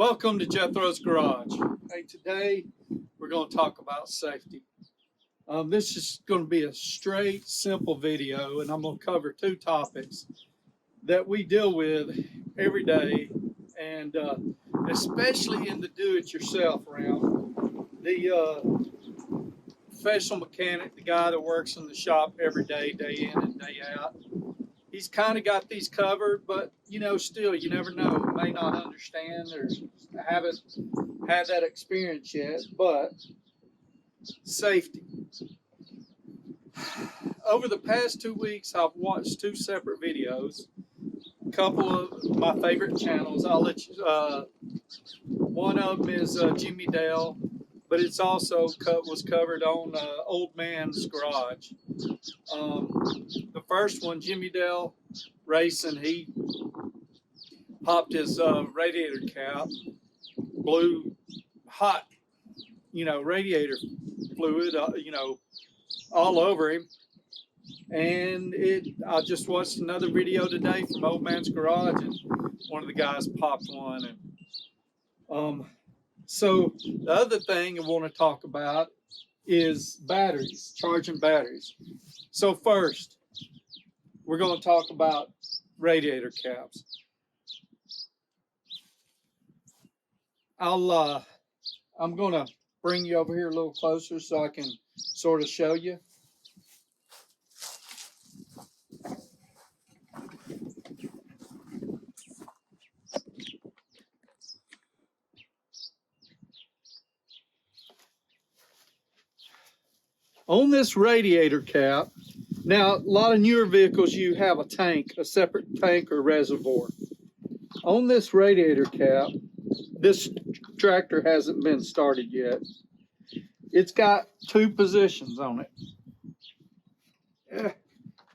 Welcome to Jethro's Garage. Hey, today we're going to talk about safety. This is going to be a straight, simple video, and I'm going to cover two topics that we deal with every day, and especially in the do-it-yourself realm. The professional mechanic, the guy that works in the shop every day, day in and day out, he's kind of got these covered, but still, you never know. May not understand or haven't had that experience yet. But safety. Over the past 2 weeks, I've watched two separate videos. A couple of my favorite channels. I'll let you. One of them is Jimmy Dale, but it's also was covered on Old Man's Garage. The first one, Jimmy Dale Racing, he popped his radiator cap, blew hot, radiator fluid, all over him. And I just watched another video today from Old Man's Garage, and one of the guys popped one. And so the other thing I want to talk about is batteries, charging batteries. So first, we're going to talk about radiator caps. I'm going to bring you over here a little closer so I can sort of show you. On this radiator cap, now a lot of newer vehicles, you have a tank, a separate tank or reservoir. On this radiator cap, this tractor hasn't been started yet. It's got two positions on it.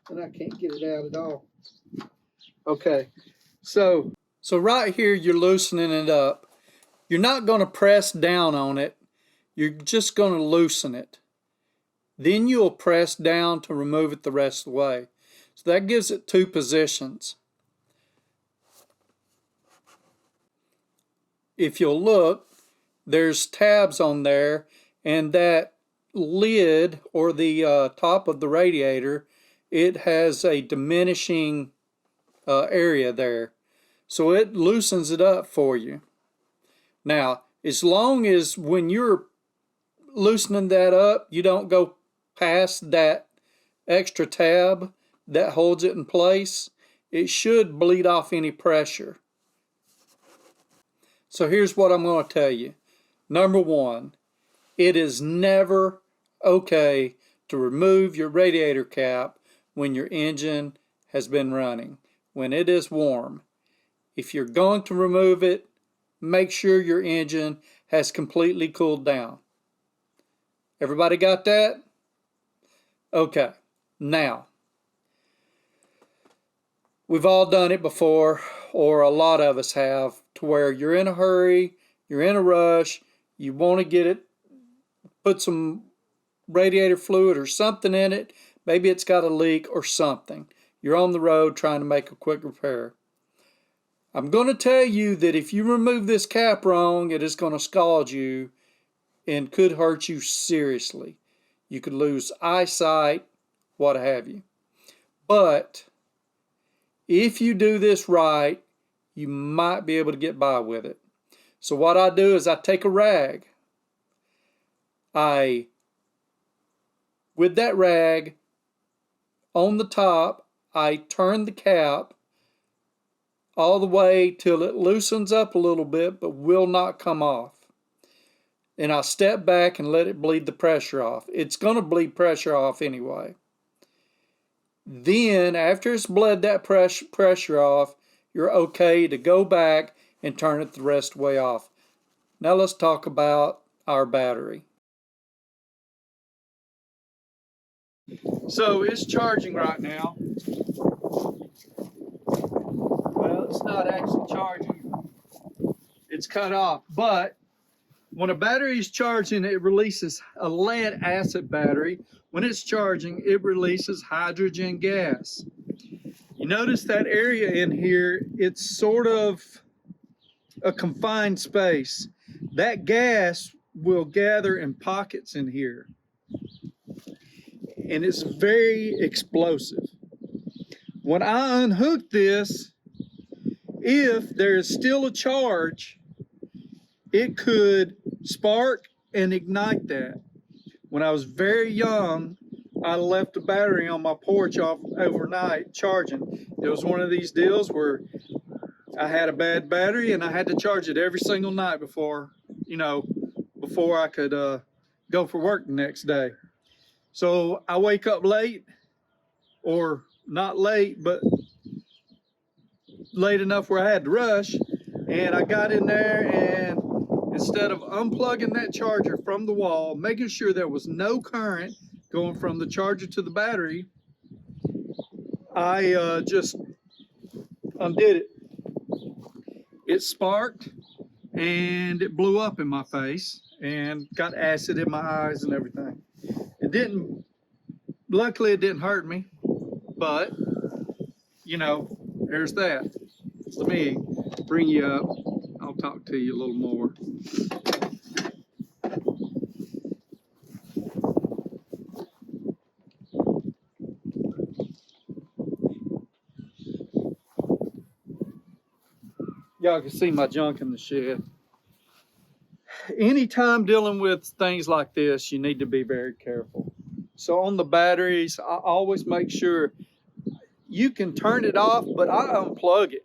And I can't get it out at all. Okay, so right here you're loosening it up. You're not going to press down on it. You're just going to loosen it. Then you'll press down to remove it the rest of the way. So that gives it two positions. If you'll look, there's tabs on there, and that lid or the top of the radiator, it has a diminishing area there. So it loosens it up for you. Now, as long as when you're loosening that up, you don't go past that extra tab that holds it in place, it should bleed off any pressure. So here's what I'm going to tell you. Number one, it is never okay to remove your radiator cap when your engine has been running, when it is warm. If you're going to remove it, make sure your engine has completely cooled down. Everybody got that? Okay, now, we've all done it before, or a lot of us have, to where you're in a hurry, you're in a rush, you want to get it, put some radiator fluid or something in it, maybe it's got a leak or something. You're on the road trying to make a quick repair. I'm going to tell you that if you remove this cap wrong, it is going to scald you and could hurt you seriously. You could lose eyesight, what have you. But if you do this right, you might be able to get by with it. So what I do is I take a rag. With that rag on the top, I turn the cap all the way till it loosens up a little bit but will not come off. And I'll step back and let it bleed the pressure off. It's going to bleed pressure off anyway. Then, after it's bled that pressure off, you're okay to go back and turn it the rest of the way off. Now let's talk about our battery. So it's charging right now. Well, it's not actually charging. It's cut off, but when a battery is charging, it releases a lead acid battery. When it's charging, it releases hydrogen gas. You notice that area in here, it's sort of a confined space, that gas will gather in pockets in here, and it's very explosive. When I unhook this, if there's still a charge, it could spark and ignite that. When I was very young, I left a battery on my porch off overnight charging. It was one of these deals where I had a bad battery and I had to charge it every single night before I could go for work the next day. So I wake up late, or not late, but late enough where I had to rush, and I got in there, and instead of unplugging that charger from the wall, making sure there was no current going from the charger to the battery, I just undid it. It sparked and it blew up in my face and got acid in my eyes and everything. Luckily it didn't hurt me, but there's that. Let me bring you up. I'll talk to you a little more. Y'all can see my junk in the shed. Anytime dealing with things like this, you need to be very careful. So on the batteries, I always make sure you can turn it off, but I unplug it.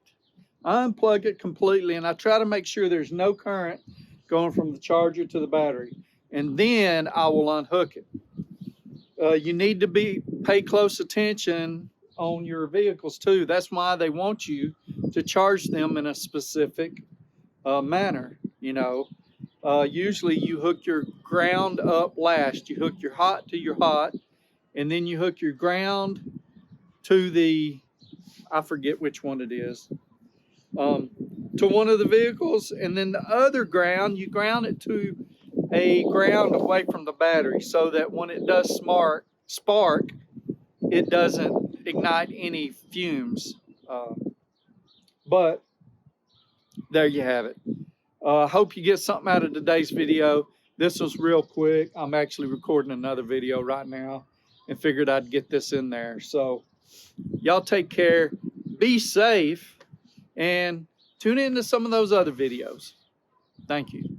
I unplug it completely, and I try to make sure there's no current going from the charger to the battery. And then I will unhook it. You need to pay close attention on your vehicles too. That's why they want you to charge them in a specific manner. Usually you hook your ground up last. You hook your hot to your hot, and then you hook your ground to I forget which one it is, to one of the vehicles, and then the other ground, you ground it to a ground away from the battery so that when it does spark, it doesn't ignite any fumes. But there you have it. I hope you get something out of today's video. This was real quick. I'm actually recording another video right now and figured I'd get this in there. So y'all take care, be safe, and tune into some of those other videos. Thank you.